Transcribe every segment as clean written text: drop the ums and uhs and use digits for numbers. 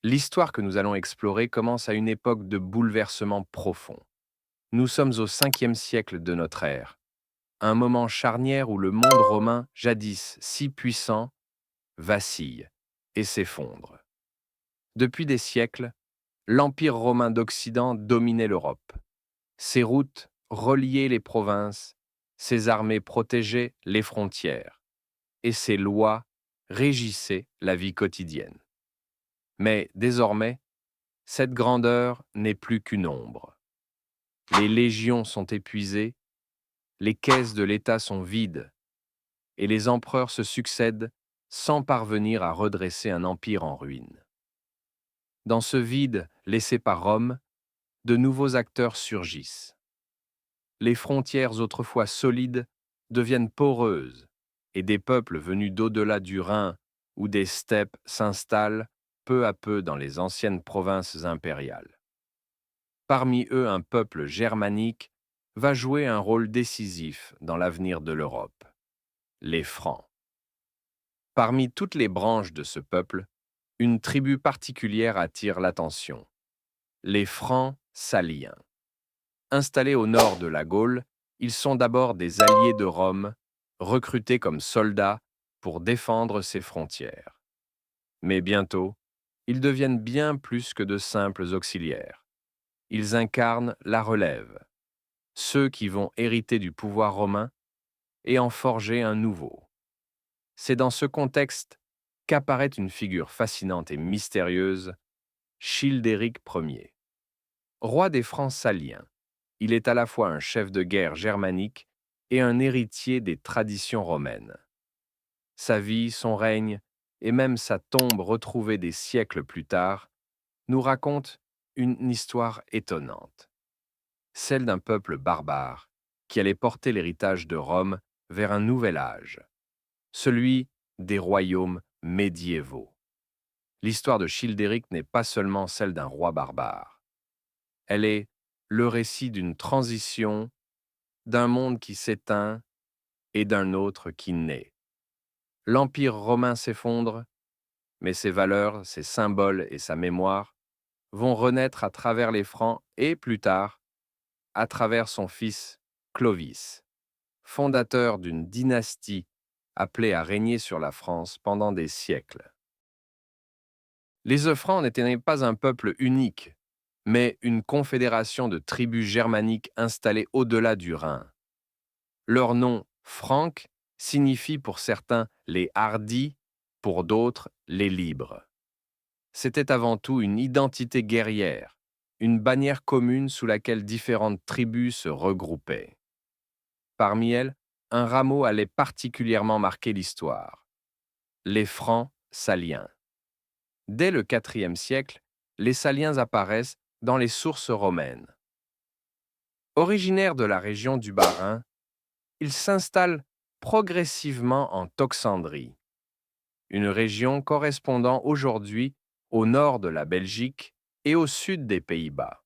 L'histoire que nous allons explorer commence à une époque de bouleversement profond. Nous sommes au 5e siècle de notre ère, un moment charnière où le monde romain, jadis si puissant, vacille et s'effondre. Depuis des siècles, l'Empire romain d'Occident dominait l'Europe. Ses routes reliaient les provinces, ses armées protégeaient les frontières, et ses lois régissaient la vie quotidienne. Mais désormais, cette grandeur n'est plus qu'une ombre. Les légions sont épuisées, les caisses de l'État sont vides, et les empereurs se succèdent sans parvenir à redresser un empire en ruine. Dans ce vide laissé par Rome, de nouveaux acteurs surgissent. Les frontières autrefois solides deviennent poreuses, et des peuples venus d'au-delà du Rhin ou des steppes s'installent peu à peu dans les anciennes provinces impériales. Parmi eux, un peuple germanique va jouer un rôle décisif dans l'avenir de l'Europe, les Francs. Parmi toutes les branches de ce peuple, une tribu particulière attire l'attention, les Francs saliens. Installés au nord de la Gaule, ils sont d'abord des alliés de Rome, recrutés comme soldats pour défendre ses frontières. Mais bientôt, ils deviennent bien plus que de simples auxiliaires. Ils incarnent la relève, ceux qui vont hériter du pouvoir romain et en forger un nouveau. C'est dans ce contexte qu'apparaît une figure fascinante et mystérieuse, Childéric Ier. Roi des Francs saliens, il est à la fois un chef de guerre germanique et un héritier des traditions romaines. Sa vie, son règne et même sa tombe retrouvée des siècles plus tard nous racontent une histoire étonnante, celle d'un peuple barbare qui allait porter l'héritage de Rome vers un nouvel âge, celui des royaumes médiévaux. L'histoire de Childéric n'est pas seulement celle d'un roi barbare. Elle est le récit d'une transition, d'un monde qui s'éteint et d'un autre qui naît. L'Empire romain s'effondre, mais ses valeurs, ses symboles et sa mémoire vont renaître à travers les Francs et, plus tard, à travers son fils Clovis, fondateur d'une dynastie appelée à régner sur la France pendant des siècles. Les Francs n'étaient pas un peuple unique, mais une confédération de tribus germaniques installées au-delà du Rhin. Leur nom, Franques, signifie pour certains les hardis, pour d'autres les libres. C'était avant tout une identité guerrière, une bannière commune sous laquelle différentes tribus se regroupaient. Parmi elles, un rameau allait particulièrement marquer l'histoire, les Francs saliens. Dès le IVe siècle, les Saliens apparaissent dans les sources romaines. Originaires de la région du Bas-Rhin, ils s'installent progressivement en Toxandrie, une région correspondant aujourd'hui au nord de la Belgique et au sud des Pays-Bas.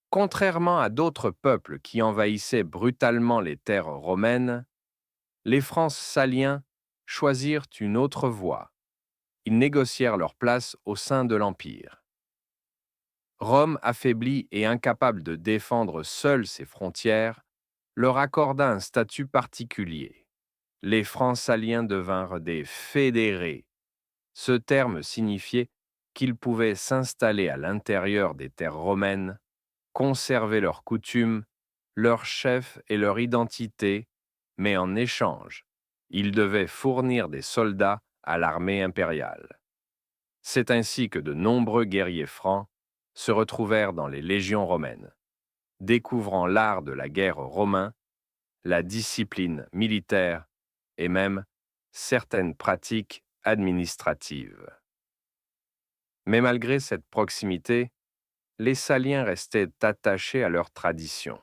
Contrairement à d'autres peuples qui envahissaient brutalement les terres romaines, les Francs saliens choisirent une autre voie. Ils négocièrent leur place au sein de l'Empire. Rome, affaiblie et incapable de défendre seule ses frontières, leur accorda un statut particulier. Les Francs saliens devinrent des fédérés. Ce terme signifiait qu'ils pouvaient s'installer à l'intérieur des terres romaines, conserver leurs coutumes, leurs chefs et leur identité, mais en échange, ils devaient fournir des soldats à l'armée impériale. C'est ainsi que de nombreux guerriers francs se retrouvèrent dans les légions romaines, découvrant l'art de la guerre romain, la discipline militaire et même certaines pratiques administratives. Mais malgré cette proximité, les Saliens restaient attachés à leurs traditions.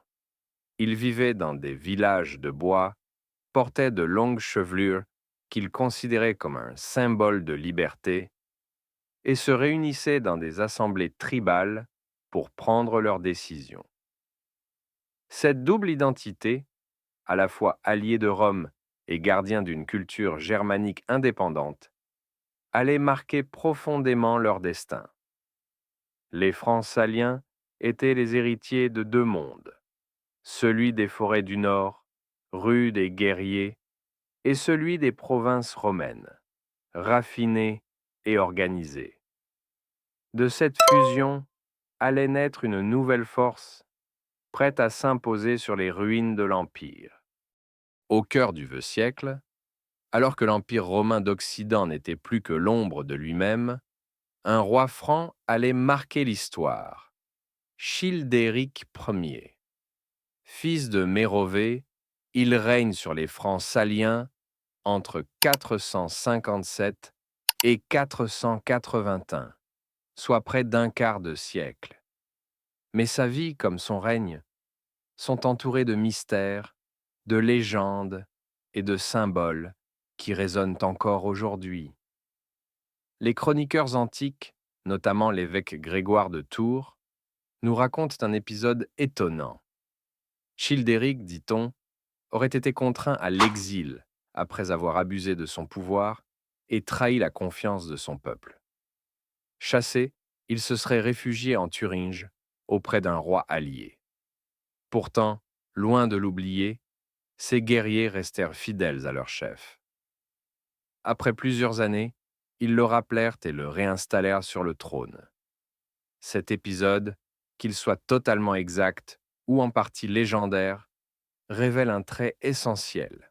Ils vivaient dans des villages de bois, portaient de longues chevelures qu'ils considéraient comme un symbole de liberté et se réunissaient dans des assemblées tribales pour prendre leurs décisions. Cette double identité, à la fois alliés de Rome et gardiens d'une culture germanique indépendante, allait marquer profondément leur destin. Les Francs saliens étaient les héritiers de deux mondes, celui des forêts du Nord, rudes et guerriers, et celui des provinces romaines, raffinées et organisées. De cette fusion allait naître une nouvelle force, prête à s'imposer sur les ruines de l'Empire. Au cœur du vieux siècle, alors que l'Empire romain d'Occident n'était plus que l'ombre de lui-même, un roi franc allait marquer l'histoire. Childéric Ier. Fils de Mérovée, il règne sur les Francs saliens entre 457 et 481, soit près d'un quart de siècle. Mais sa vie comme son règne sont entourés de mystères, de légendes et de symboles qui résonnent encore aujourd'hui. Les chroniqueurs antiques, notamment l'évêque Grégoire de Tours, nous racontent un épisode étonnant. Childéric, dit-on, aurait été contraint à l'exil après avoir abusé de son pouvoir et trahi la confiance de son peuple. Chassé, il se serait réfugié en Thuringe auprès d'un roi allié. Pourtant, loin de l'oublier, ces guerriers restèrent fidèles à leur chef. Après plusieurs années, ils le rappelèrent et le réinstallèrent sur le trône. Cet épisode, qu'il soit totalement exact ou en partie légendaire, révèle un trait essentiel.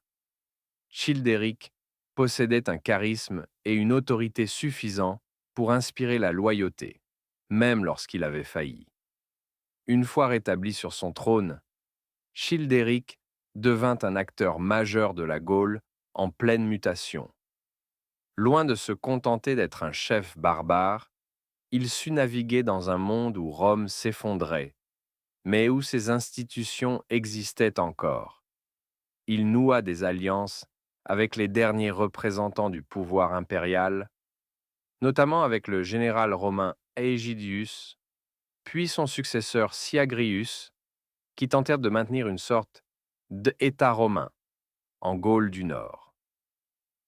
Childéric possédait un charisme et une autorité suffisants pour inspirer la loyauté, même lorsqu'il avait failli. Une fois rétabli sur son trône, Childéric devint un acteur majeur de la Gaule en pleine mutation. Loin de se contenter d'être un chef barbare, il sut naviguer dans un monde où Rome s'effondrait, mais où ses institutions existaient encore. Il noua des alliances avec les derniers représentants du pouvoir impérial, notamment avec le général romain Aegidius, puis son successeur Syagrius, qui tentèrent de maintenir une sorte d'État romain en Gaule du Nord.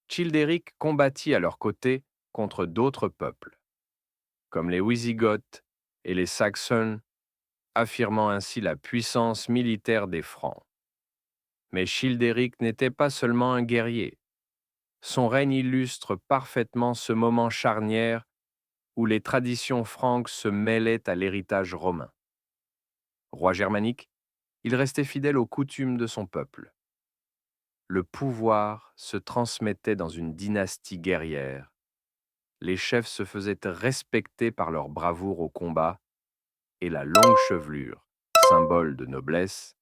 Childéric combattit à leur côté contre d'autres peuples, comme les Wisigoths et les Saxons, affirmant ainsi la puissance militaire des Francs. Mais Childéric n'était pas seulement un guerrier. Son règne illustre parfaitement ce moment charnière où les traditions franques se mêlaient à l'héritage romain. Roi germanique, il restait fidèle aux coutumes de son peuple. Le pouvoir se transmettait dans une dynastie guerrière. Les chefs se faisaient respecter par leur bravoure au combat et la longue chevelure, symbole de noblesse,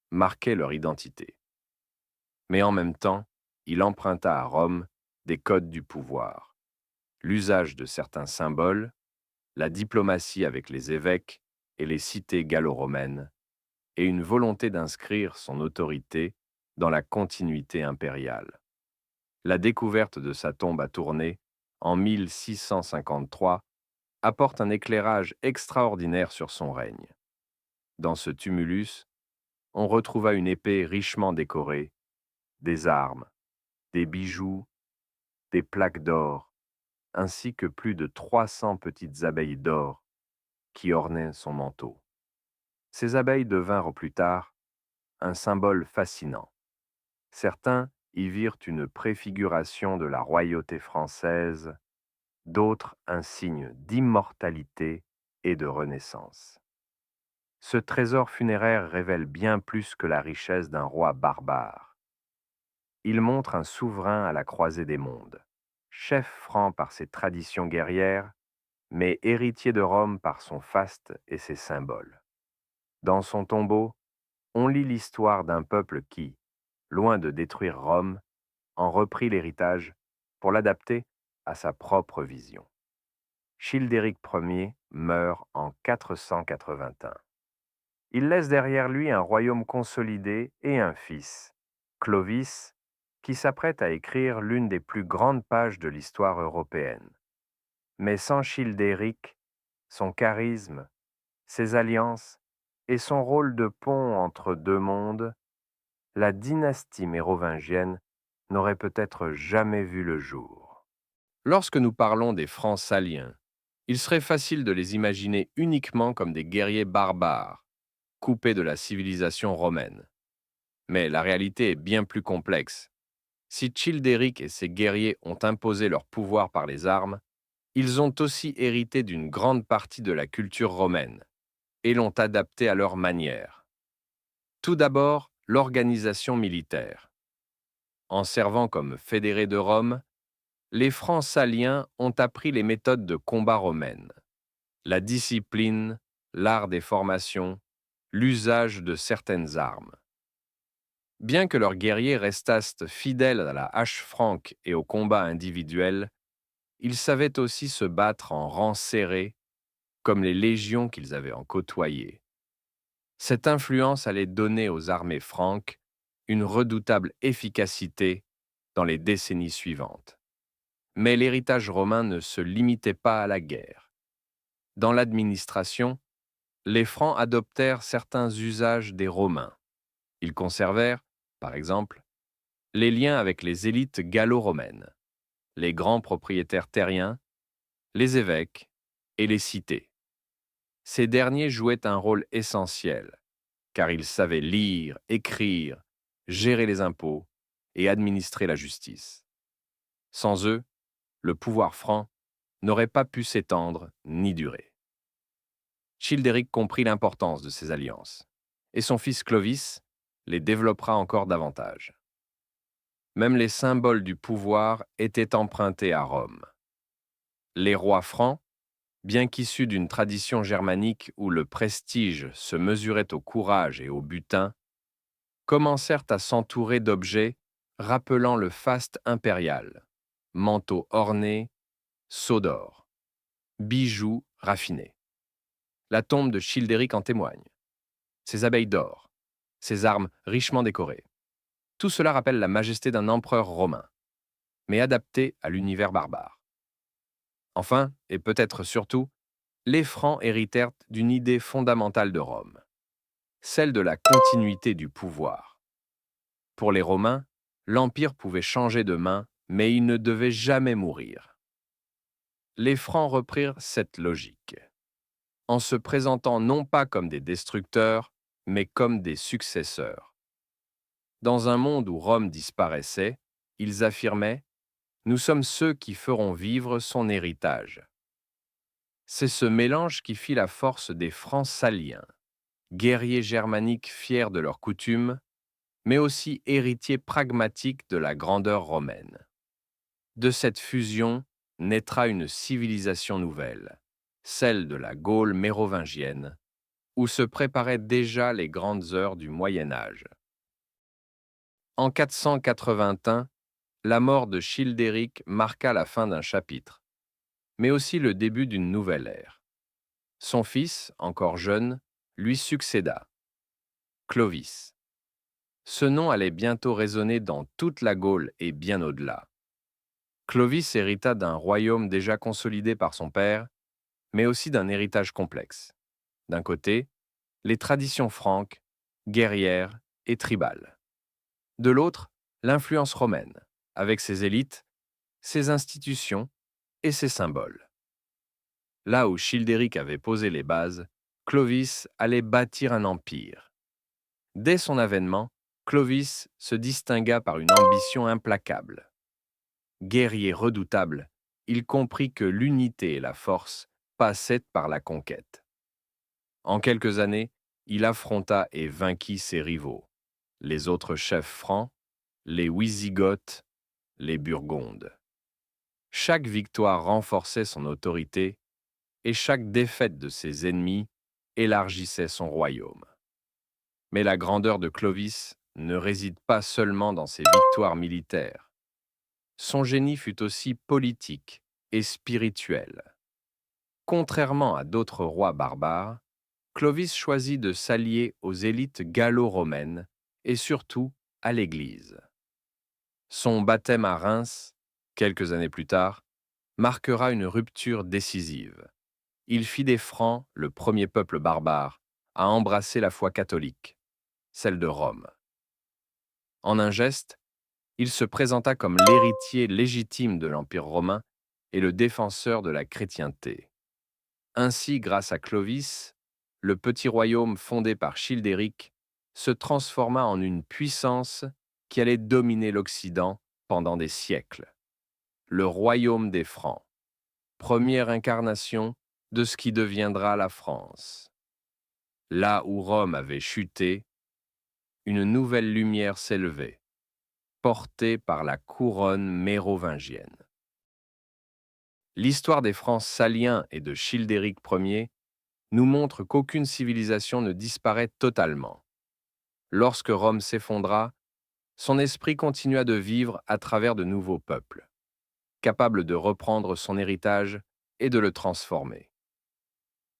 marquait leur identité. Mais en même temps, il emprunta à Rome des codes du pouvoir, l'usage de certains symboles, la diplomatie avec les évêques et les cités gallo-romaines, et une volonté d'inscrire son autorité dans la continuité impériale. La découverte de sa tombe à Tournai, en 1653, apporte un éclairage extraordinaire sur son règne. Dans ce tumulus, on retrouva une épée richement décorée, des armes, des bijoux, des plaques d'or, ainsi que plus de 300 petites abeilles d'or qui ornaient son manteau. Ces abeilles devinrent plus tard un symbole fascinant. Certains y virent une préfiguration de la royauté française, d'autres un signe d'immortalité et de renaissance. Ce trésor funéraire révèle bien plus que la richesse d'un roi barbare. Il montre un souverain à la croisée des mondes, chef franc par ses traditions guerrières, mais héritier de Rome par son faste et ses symboles. Dans son tombeau, on lit l'histoire d'un peuple qui, loin de détruire Rome, en reprit l'héritage pour l'adapter à sa propre vision. Childéric Ier meurt en 481. Il laisse derrière lui un royaume consolidé et un fils, Clovis, qui s'apprête à écrire l'une des plus grandes pages de l'histoire européenne. Mais sans Childéric, son charisme, ses alliances et son rôle de pont entre deux mondes, la dynastie mérovingienne n'aurait peut-être jamais vu le jour. Lorsque nous parlons des Francs saliens, il serait facile de les imaginer uniquement comme des guerriers barbares, coupés de la civilisation romaine. Mais la réalité est bien plus complexe. Si Childéric et ses guerriers ont imposé leur pouvoir par les armes, ils ont aussi hérité d'une grande partie de la culture romaine et l'ont adaptée à leur manière. Tout d'abord, l'organisation militaire. En servant comme fédérés de Rome, les Francs saliens ont appris les méthodes de combat romaines, la discipline, l'art des formations, l'usage de certaines armes. Bien que leurs guerriers restassent fidèles à la hache franque et au combat individuel, ils savaient aussi se battre en rangs serrés, comme les légions qu'ils avaient en côtoyées. Cette influence allait donner aux armées franques une redoutable efficacité dans les décennies suivantes. Mais l'héritage romain ne se limitait pas à la guerre. Dans l'administration, les Francs adoptèrent certains usages des Romains. Ils conservèrent, par exemple, les liens avec les élites gallo-romaines, les grands propriétaires terriens, les évêques et les cités. Ces derniers jouaient un rôle essentiel, car ils savaient lire, écrire, gérer les impôts et administrer la justice. Sans eux, le pouvoir franc n'aurait pas pu s'étendre ni durer. Childéric comprit l'importance de ces alliances, et son fils Clovis les développera encore davantage. Même les symboles du pouvoir étaient empruntés à Rome. Les rois francs, bien qu'issus d'une tradition germanique où le prestige se mesurait au courage et au butin, commencèrent à s'entourer d'objets rappelant le faste impérial, manteaux ornés, sceaux d'or, bijoux raffinés. La tombe de Childéric en témoigne. Ses abeilles d'or, ses armes richement décorées. Tout cela rappelle la majesté d'un empereur romain, mais adapté à l'univers barbare. Enfin, et peut-être surtout, les Francs héritèrent d'une idée fondamentale de Rome, celle de la continuité du pouvoir. Pour les Romains, l'Empire pouvait changer de main, mais il ne devait jamais mourir. Les Francs reprirent cette logique, en se présentant non pas comme des destructeurs, mais comme des successeurs. Dans un monde où Rome disparaissait, ils affirmaient « Nous sommes ceux qui feront vivre son héritage ». C'est ce mélange qui fit la force des Francs saliens, guerriers germaniques fiers de leurs coutumes, mais aussi héritiers pragmatiques de la grandeur romaine. De cette fusion naîtra une civilisation nouvelle, celle de la Gaule mérovingienne, où se préparaient déjà les grandes heures du Moyen Âge. En 481, la mort de Childéric marqua la fin d'un chapitre, mais aussi le début d'une nouvelle ère. Son fils, encore jeune, lui succéda, Clovis. Ce nom allait bientôt résonner dans toute la Gaule et bien au-delà. Clovis hérita d'un royaume déjà consolidé par son père, mais aussi d'un héritage complexe. D'un côté, les traditions franques, guerrières et tribales. De l'autre, l'influence romaine, avec ses élites, ses institutions et ses symboles. Là où Childéric avait posé les bases, Clovis allait bâtir un empire. Dès son avènement, Clovis se distingua par une ambition implacable. Guerrier redoutable, il comprit que l'unité et la force passaient par la conquête. En quelques années, il affronta et vainquit ses rivaux, les autres chefs francs, les Wisigoths, les Burgondes. Chaque victoire renforçait son autorité et chaque défaite de ses ennemis élargissait son royaume. Mais la grandeur de Clovis ne réside pas seulement dans ses victoires militaires. Son génie fut aussi politique et spirituel. Contrairement à d'autres rois barbares, Clovis choisit de s'allier aux élites gallo-romaines et surtout à l'Église. Son baptême à Reims, quelques années plus tard, marquera une rupture décisive. Il fit des Francs le premier peuple barbare à embrasser la foi catholique, celle de Rome. En un geste, il se présenta comme l'héritier légitime de l'Empire romain et le défenseur de la chrétienté. Ainsi, grâce à Clovis, le petit royaume fondé par Childéric se transforma en une puissance qui allait dominer l'Occident pendant des siècles. Le royaume des Francs, première incarnation de ce qui deviendra la France. Là où Rome avait chuté, une nouvelle lumière s'élevait, portée par la couronne mérovingienne. L'histoire des Francs saliens et de Childéric Ier nous montre qu'aucune civilisation ne disparaît totalement. Lorsque Rome s'effondra, son esprit continua de vivre à travers de nouveaux peuples, capables de reprendre son héritage et de le transformer.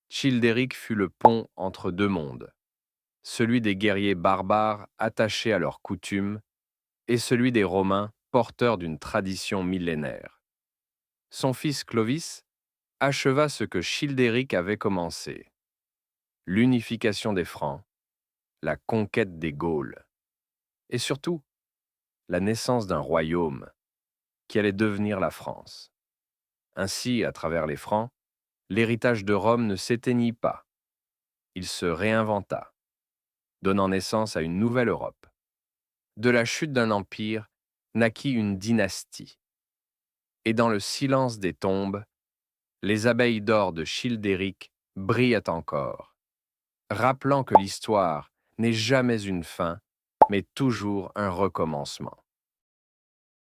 Childéric fut le pont entre deux mondes, celui des guerriers barbares attachés à leurs coutumes et celui des Romains porteurs d'une tradition millénaire. Son fils Clovis acheva ce que Childéric avait commencé, l'unification des Francs, la conquête des Gaules, et surtout la naissance d'un royaume qui allait devenir la France. Ainsi, à travers les Francs, l'héritage de Rome ne s'éteignit pas, il se réinventa, donnant naissance à une nouvelle Europe. De la chute d'un empire naquit une dynastie. Et dans le silence des tombes, les abeilles d'or de Childéric brillent encore, rappelant que l'histoire n'est jamais une fin, mais toujours un recommencement.